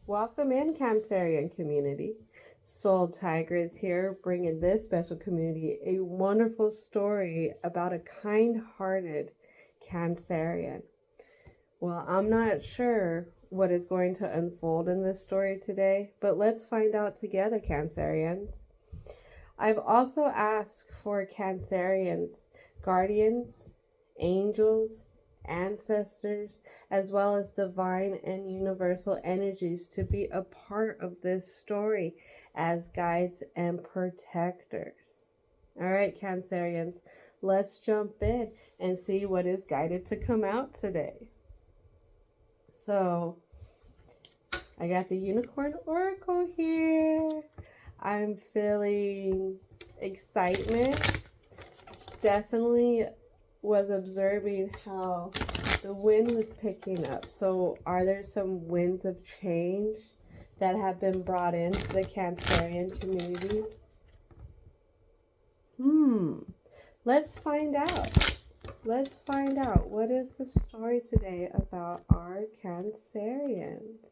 Welcome in, Cancerian community. Soul Tiger is here bringing this special community a wonderful story about a kind-hearted Cancerian. Well, I'm not sure what is going to unfold in this story today, but let's find out together, Cancerians. I've also asked for Cancerians, guardians, angels, ancestors, as well as divine and universal energies to be a part of this story as guides and protectors. All right, Cancerians, let's jump in and see what is guided to come out today. So, I got the Unicorn Oracle here. I'm feeling excitement. Definitely was observing how the wind was picking up. So are there some winds of change that have been brought into the Cancerian community? Let's find out. Let's find out. What is the story today about our Cancerians?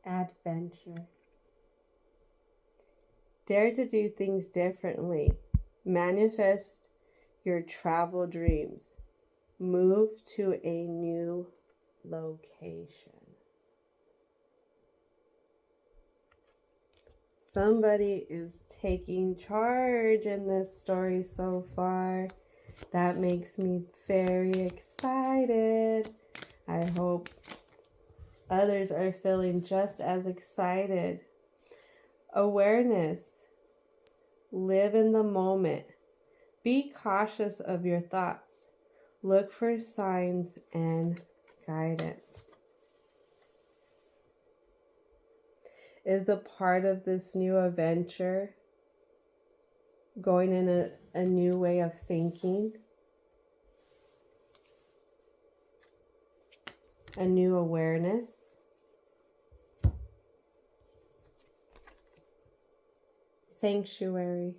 Adventure. Dare to do things differently. Manifest your travel dreams. Move to a new location. Somebody is taking charge in this story so far. That makes me very excited. I hope others are feeling just as excited. Awareness. Live in the moment. Be cautious of your thoughts. Look for signs and guidance. Is a part of this new adventure going in a new way of thinking, a new awareness. Sanctuary.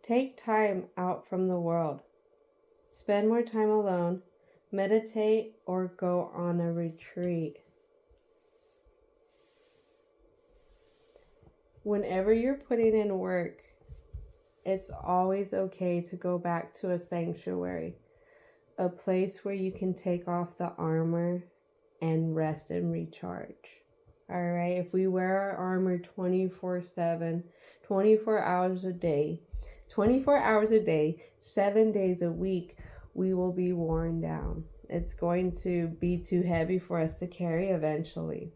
Take time out from the world. Spend more time alone. Meditate or go on a retreat. Whenever you're putting in work, it's always okay to go back to a sanctuary, a place where you can take off the armor and rest and recharge. All right, if we wear our armor 24/7, 24 hours a day, 24 hours a day, 7 days a week, we will be worn down. It's going to be too heavy for us to carry eventually.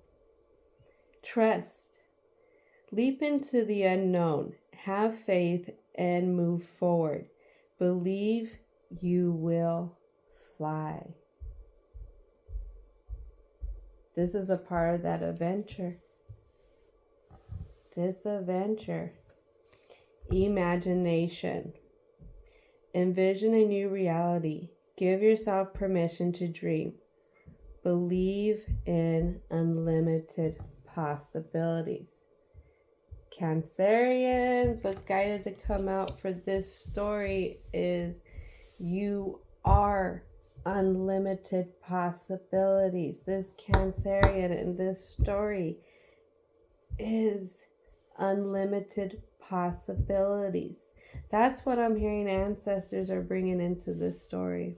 Trust. Leap into the unknown. Have faith and move forward. Believe you will fly. This is a part of that adventure. This adventure. Imagination. Envision a new reality. Give yourself permission to dream. Believe in unlimited possibilities. Cancerians, what's guided to come out for this story is you are unlimited possibilities. This Cancerian in this story is unlimited possibilities. That's what I'm hearing ancestors are bringing into this story.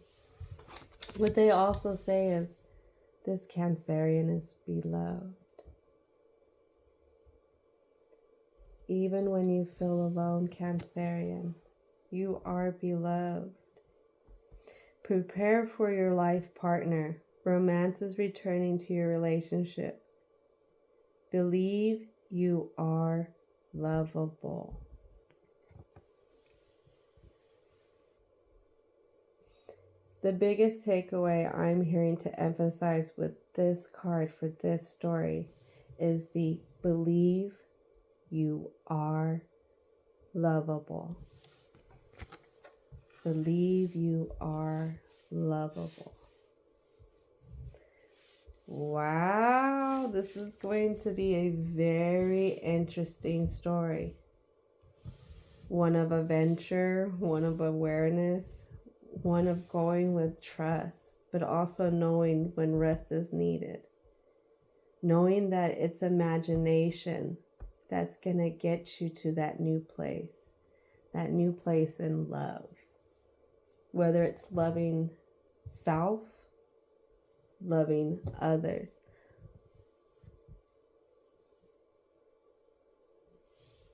What they also say is this Cancerian is beloved. Even when you feel alone, Cancerian, you are beloved. Prepare for your life partner. Romance is returning to your relationship. Believe you are lovable. The biggest takeaway I'm hearing to emphasize with this card for this story is the believe you are lovable. Believe you are lovable. Wow, this is going to be a very interesting story. one of adventure, one of awareness, one of going with trust, but also knowing when rest is needed. Knowing that it's imagination that's going to get you to that new place in love. Whether it's loving self, loving others.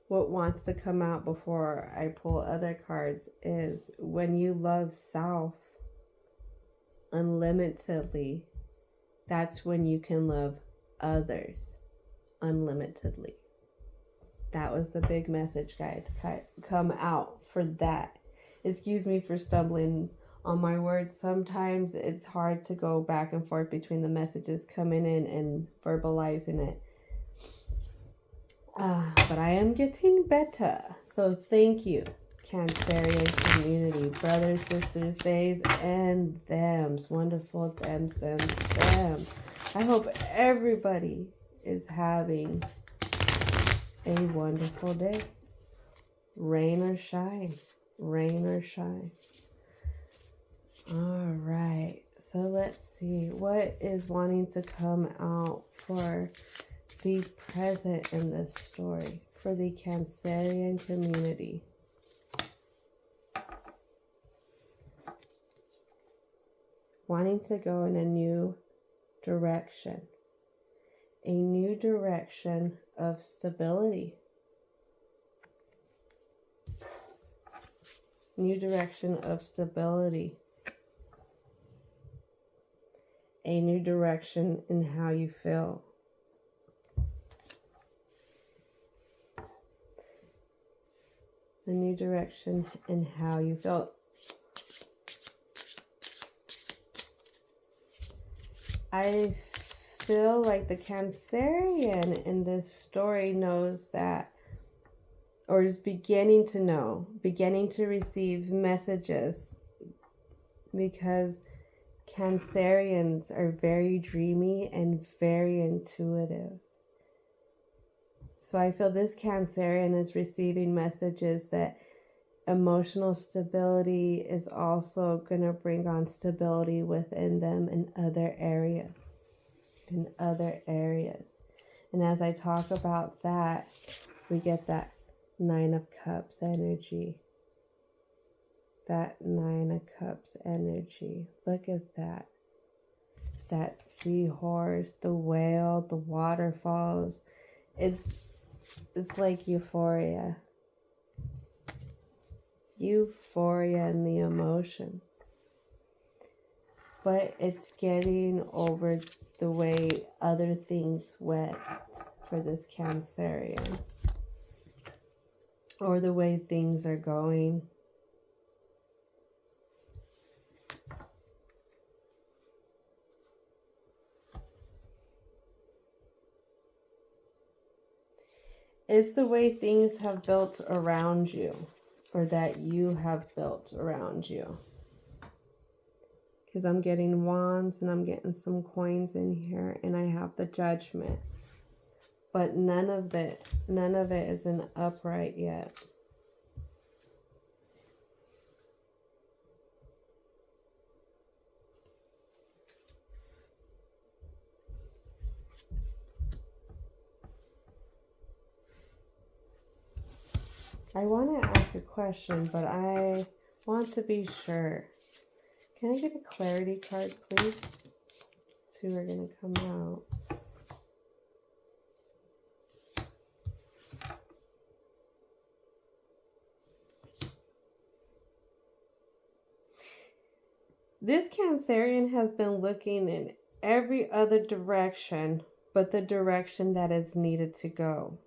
What wants to come out before I pull other cards is when you love self unlimitedly, that's when you can love others unlimitedly. That was the big message, guys, to come out for that. Excuse me for stumbling on my words. Sometimes it's hard to go back and forth between the messages coming in and verbalizing it. But I am getting better. So thank you, Cancerian community, brothers, sisters, theys, and thems. Wonderful thems. I hope everybody is having a wonderful day. Rain or shine. Rain or shine. All right. So let's see. What is wanting to come out for the present in this story for the Cancerian community? Wanting to go in a new direction. A new direction of stability. New direction of stability. A new direction in how you feel. A new direction in how you feel. I feel like the Cancerian in this story knows that, or is beginning to know, beginning to receive messages, because Cancerians are very dreamy and very intuitive. So I feel this Cancerian is receiving messages that emotional stability is also going to bring on stability within them in other areas. And as I talk about that, we get that Nine of Cups energy. That Nine of Cups energy. Look at that. That seahorse, the whale, the waterfalls. It's like euphoria. Euphoria in the emotions. But it's getting over the way other things went for this Cancerian. Or the way things are going. It's the way things have built around you, or that you have built around you. Because I'm getting wands and I'm getting some coins in here, and I have the Judgment. But none of it is an upright yet. I want to ask a question, but I want to be sure. Can I get a clarity card, please? Two are going to come out. This Cancerian has been looking in every other direction but the direction that is needed to go.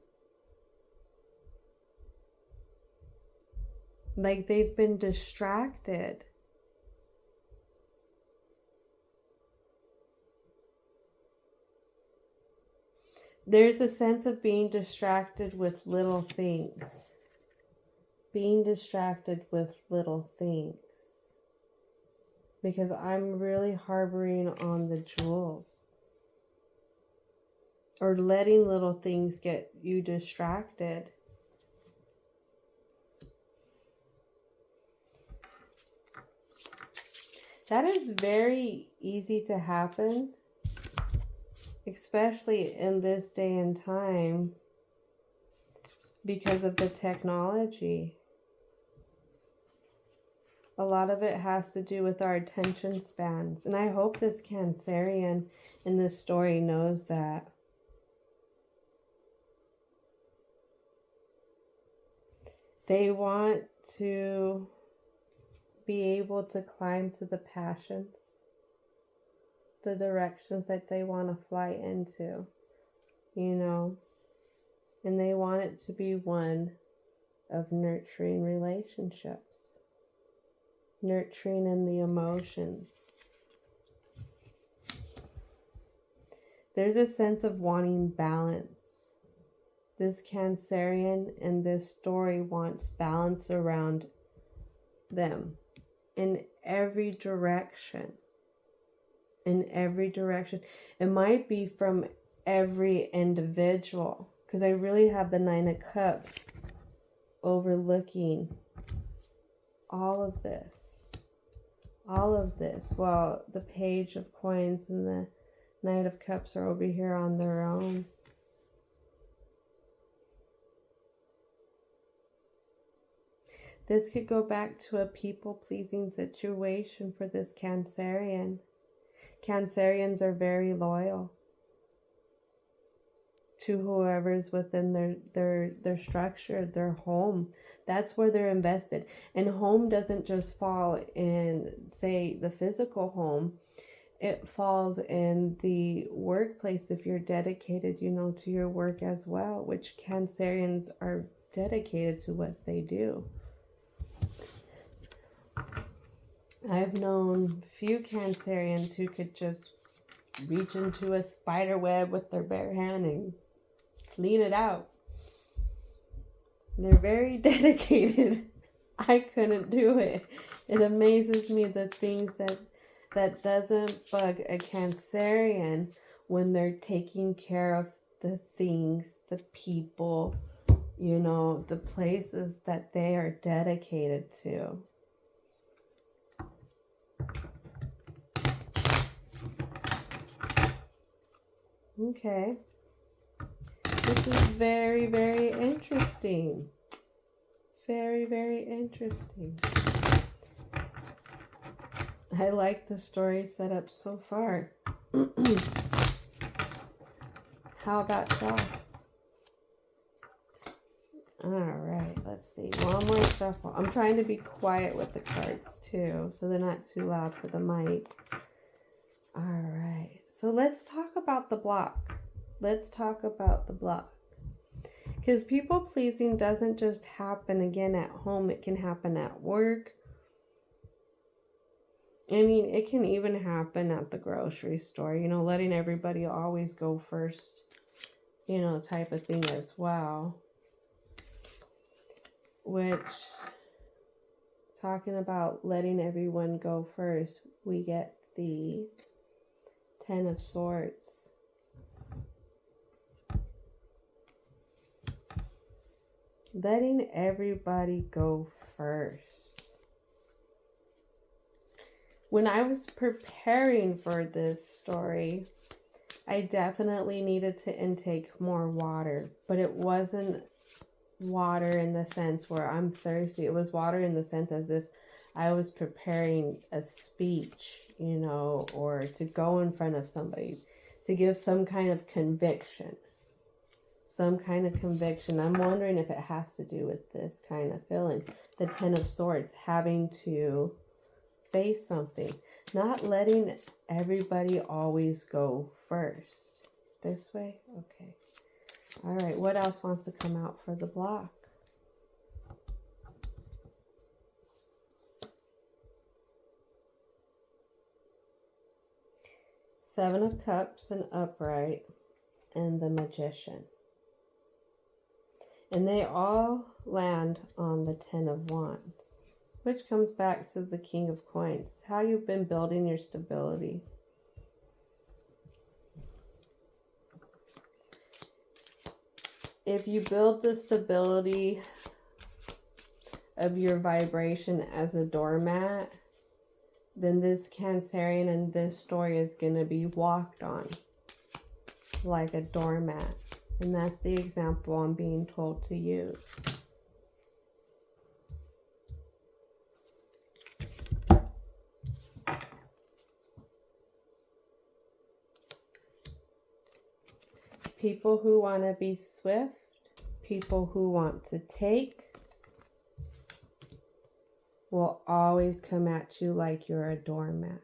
Like they've been distracted. There's a sense of being distracted with little things. Being distracted with little things. Because I'm really harboring on the jewels. Or letting little things get you distracted. That is very easy to happen, especially in this day and time because of the technology. A lot of it has to do with our attention spans. And I hope this Cancerian in this story knows that. They want to be able to climb to the passions, the directions that they want to fly into, you know. And they want it to be one of nurturing relationships, nurturing in the emotions. There's a sense of wanting balance. This Cancerian in this story wants balance around them in every direction. In every direction. It might be from every individual, because I really have the Nine of Cups overlooking all of this. All of this. While the Page of Coins and the Knight of Cups are over here on their own. This could go back to a people-pleasing situation for this Cancerian. Cancerians are very loyal to whoever's within their structure, their home. That's where they're invested. And home doesn't just fall in, say, the physical home. It falls in the workplace if you're dedicated, you know, to your work as well, which Cancerians are dedicated to what they do. I've known few Cancerians who could just reach into a spider web with their bare hand and clean it out. They're very dedicated. I couldn't do it. It amazes me the things that doesn't bug a Cancerian when they're taking care of the things, the people, you know, the places that they are dedicated to. Okay. This is very, very interesting. Very, very interesting. I like the story set up so far. How about y'all? Alright, let's see. One more shuffle. I'm trying to be quiet with the cards too, so they're not too loud for the mic. Alright, so let's talk about the block. Let's talk about the block. Because people pleasing doesn't just happen again at home, it can happen at work. I mean, it can even happen at the grocery store, you know, letting everybody always go first, you know, type of thing as well. Which, talking about letting everyone go first, we get the Ten of Swords. Letting everybody go first. When I was preparing for this story, I definitely needed to intake more water, but it wasn't water in the sense where I'm thirsty. It was water in the sense as if I was preparing a speech, you know, or to go in front of somebody, to give some kind of conviction. Some kind of conviction. I'm wondering if it has to do with this kind of feeling. The Ten of Swords, having to face something. Not letting everybody always go first. This way? Okay. Alright, what else wants to come out for the block? Seven of Cups and upright, and the Magician. And they all land on the Ten of Wands, which comes back to the King of Coins. It's how you've been building your stability. If you build the stability of your vibration as a doormat, then this Cancerian in this story is going to be walked on like a doormat. And that's the example I'm being told to use. People who want to be swift, people who want to take, will always come at you like you're a doormat.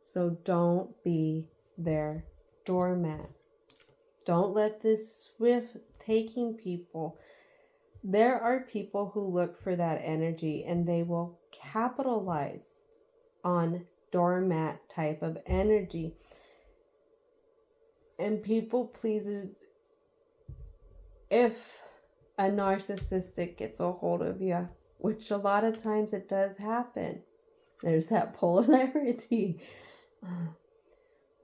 So don't be their doormat. Don't let this swift taking people. There are people who look for that energy and they will capitalize on doormat type of energy. And people pleasers, if a narcissistic gets a hold of you, which a lot of times it does happen, there's that polarity.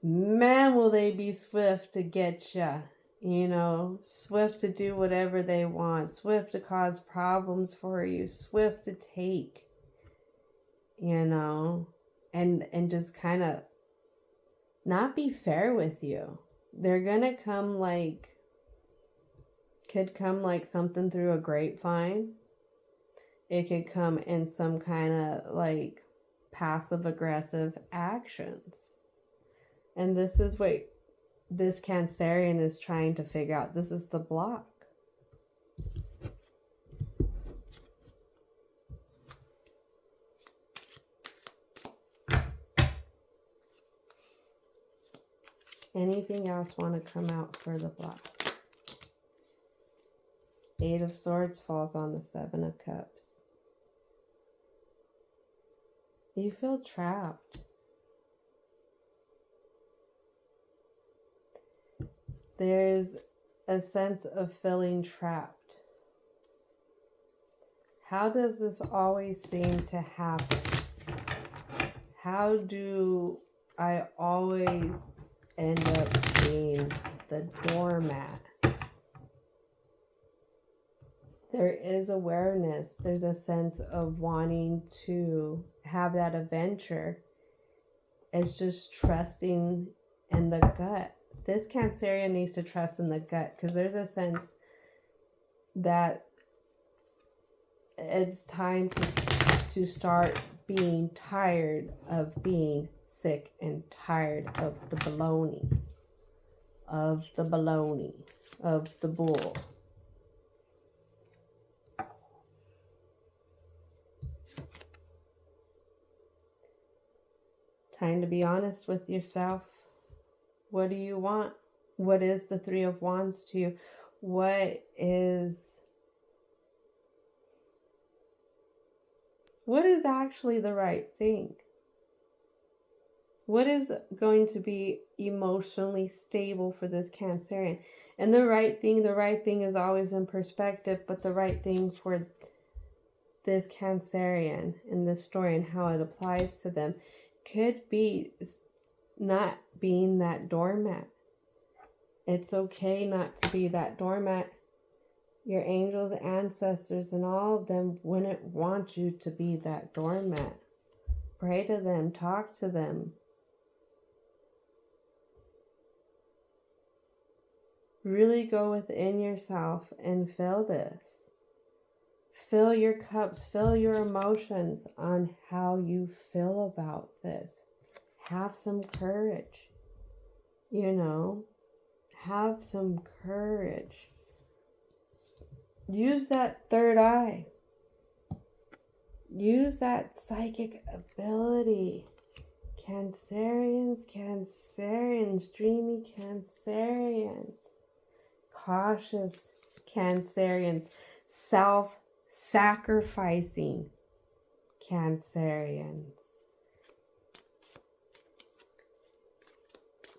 Man, will they be swift to get you. You know, swift to do whatever they want, swift to cause problems for you, swift to take, you know, and just kind of not be fair with you. They're gonna come like, could come like something through a grapevine. It could come in some kind of like passive aggressive actions. And this is what this Cancerian is trying to figure out. This is the block. Anything else want to come out for the block? Eight of Swords falls on the Seven of Cups. You feel trapped. There's a sense of feeling trapped. How does this always seem to happen? How do I always end up being the doormat? There is awareness. There's a sense of wanting to have that adventure. It's just trusting in the gut. This Cancerian needs to trust in the gut because there's a sense that it's time to start being tired of being sick and tired of the baloney, of the bull. Time to be honest with yourself. What do you want? What is the Three of Wands to you? What is actually the right thing? What is going to be emotionally stable for this Cancerian? And the right thing is always in perspective, but the right thing for this Cancerian in this story and how it applies to them could be not being that doormat. It's okay not to be that doormat. Your angels, ancestors, and all of them wouldn't want you to be that doormat. Pray to them, talk to them. Really go within yourself and feel this. Fill your cups, fill your emotions on how you feel about this. Have some courage, you know, have some courage. Use that third eye. Use that psychic ability. Cancerians, dreamy Cancerians, cautious Cancerians, self-sacrificing Cancerians.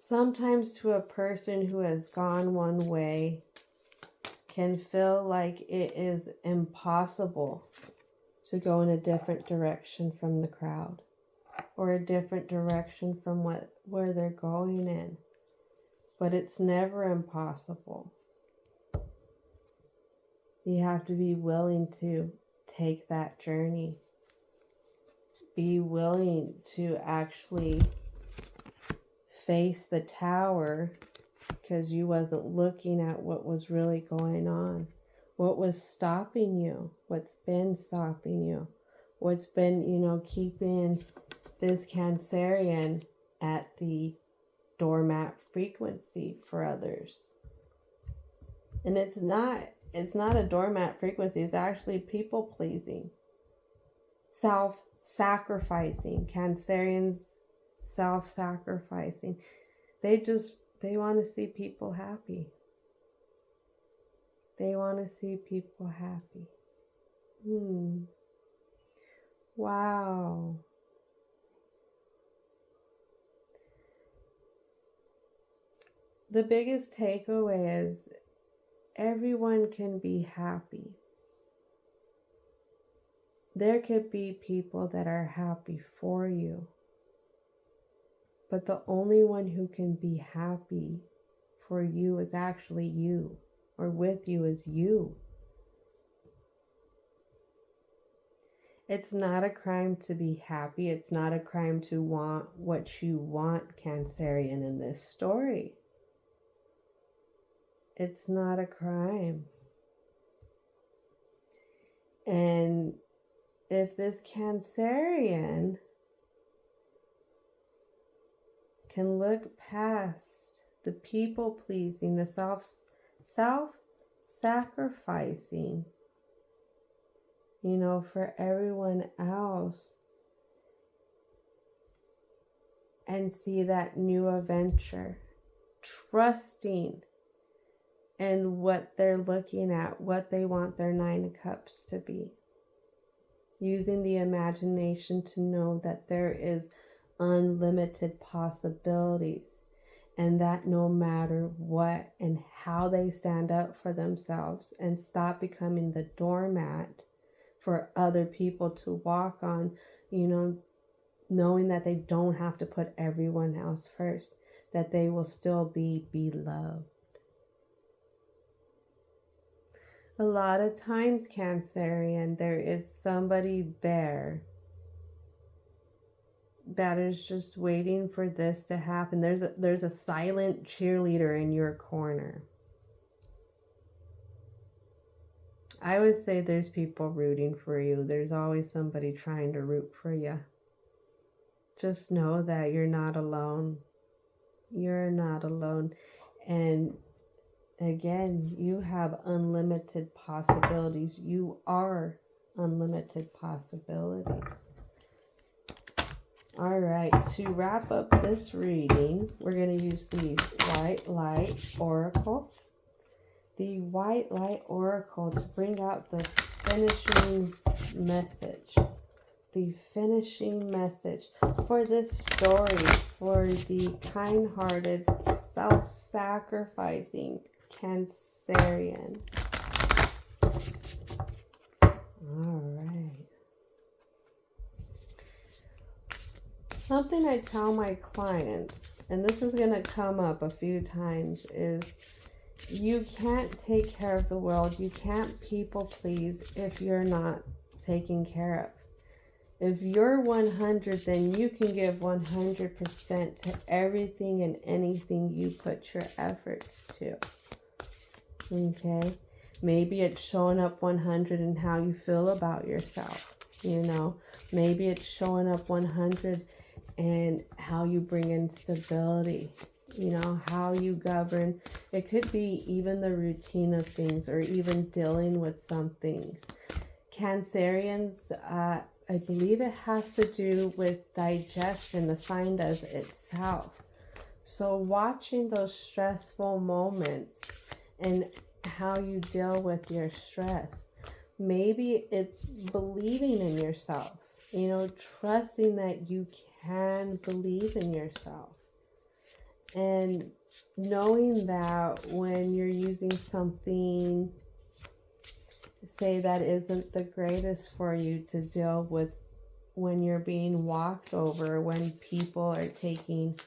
Sometimes to a person who has gone one way can feel like it is impossible to go in a different direction from the crowd or a different direction from where they're going in. But it's never impossible. You have to be willing to take that journey. be willing to actually face the tower because you wasn't looking at what was really going on. What was stopping you? What's been stopping you? What's been, keeping this Cancerian at the doormat frequency for others? And it's not a doormat frequency. It's actually people pleasing, self-sacrificing. Cancerians self-sacrificing. They want to see people happy. They want to see people happy. Wow. The biggest takeaway is everyone can be happy. There could be people that are happy for you, but the only one who can be happy for you is actually you, or with you is you. It's not a crime to be happy. It's not a crime to want what you want, Cancerian, in this story. It's not a crime. And if this Cancerian can look past the people pleasing, the self-sacrificing, for everyone else, and see that new adventure, trusting in what they're looking at, what they want their 9 of Cups to be, using the imagination to know that there is unlimited possibilities, and that no matter what and how they stand up for themselves and stop becoming the doormat for other people to walk on, knowing that they don't have to put everyone else first, that they will still be beloved. A lot of times, Cancerian, there is somebody there that is just waiting for this to happen. There's a silent cheerleader in your corner. I would say there's people rooting for you. There's always somebody trying to root for you. Just know that you're not alone. You're not alone. And again, you have unlimited possibilities. You are unlimited possibilities. All right, to wrap up this reading, we're going to use the White Light Oracle. The White Light Oracle to bring out the finishing message. The finishing message for this story, for the kind-hearted, self-sacrificing Cancerian. All right. Something I tell my clients, and this is going to come up a few times, is you can't take care of the world. You can't people please if you're not taken care of. If you're 100, then you can give 100% to everything and anything you put your efforts to. Okay? Maybe it's showing up 100 in how you feel about yourself. Maybe it's showing up 100 and how you bring in stability. How you govern. It could be even the routine of things, or even dealing with some things. Cancerians, I believe it has to do with digestion. The sign does itself. So watching those stressful moments and how you deal with your stress. Maybe it's believing in yourself. Trusting that you can believe in yourself. And knowing that when you're using something, say, that isn't the greatest for you to deal with, when you're being walked over, when people are taking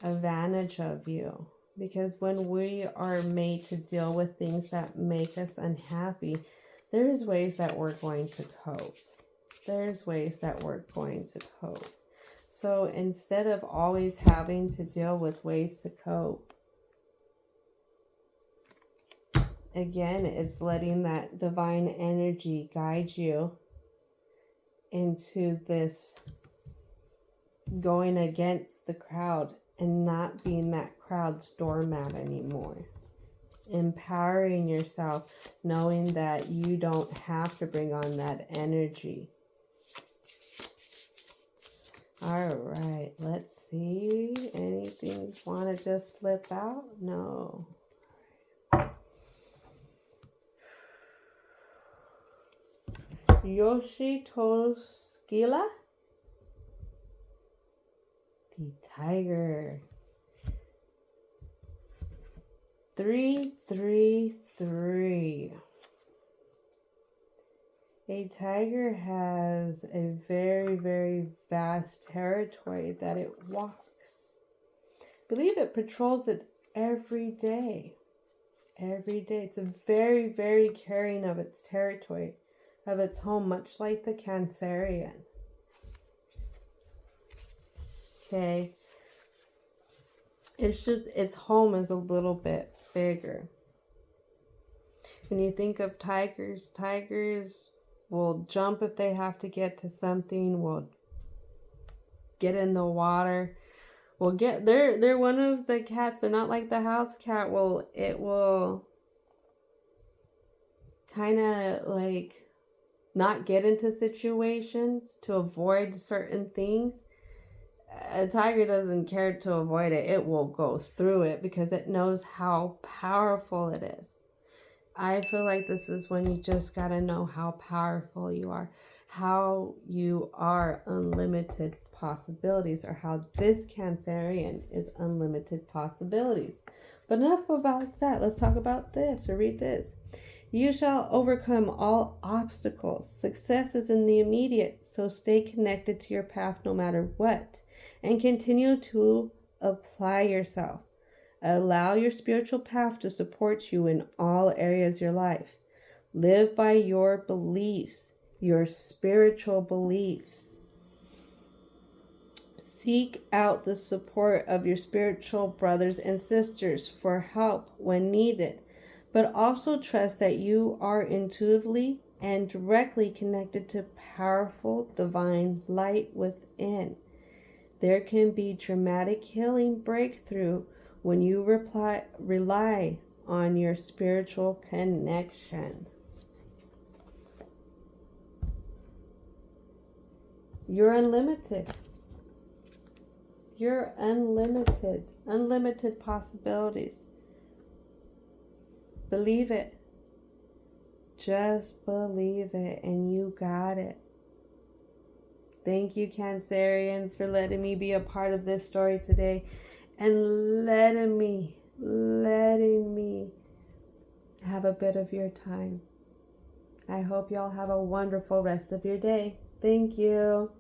advantage of you. Because when we are made to deal with things that make us unhappy, there's ways that we're going to cope. there's ways that we're going to cope. So instead of always having to deal with ways to cope, again, it's letting that divine energy guide you into this going against the crowd and not being that crowd's doormat anymore. Empowering yourself, knowing that you don't have to bring on that energy. All right, let's see. Anything want to just slip out? No. Yoshi Toskila, the tiger. 333. A tiger has a very, very vast territory that it walks. I believe it patrols it every day. Every day. It's a very, very caring of its territory, of its home, much like the Cancerian. Okay. It's just, its home is a little bit bigger. When you think of tigers, tigers will jump if they have to get to something, will get in the water, will get, they're one of the cats, they're not like the house cat. It will kind of like not get into situations to avoid certain things. A tiger doesn't care to avoid it. It will go through it because it knows how powerful it is. I feel like this is when you just got to know how powerful you are, how you are unlimited possibilities, or how this Cancerian is unlimited possibilities. But enough about that. Let's talk about this, or read this. You shall overcome all obstacles. Success is in the immediate, so stay connected to your path no matter what, and continue to apply yourself. Allow your spiritual path to support you in all areas of your life. Live by your beliefs, your spiritual beliefs. Seek out the support of your spiritual brothers and sisters for help when needed, but also trust that you are intuitively and directly connected to powerful divine light within. There can be dramatic healing breakthrough when you rely on your spiritual connection. You're unlimited. You're unlimited. Unlimited possibilities. Believe it. Just believe it, and you got it. Thank you, Cancerians, for letting me be a part of this story today, and letting me have a bit of your time. I hope y'all have a wonderful rest of your day. Thank you.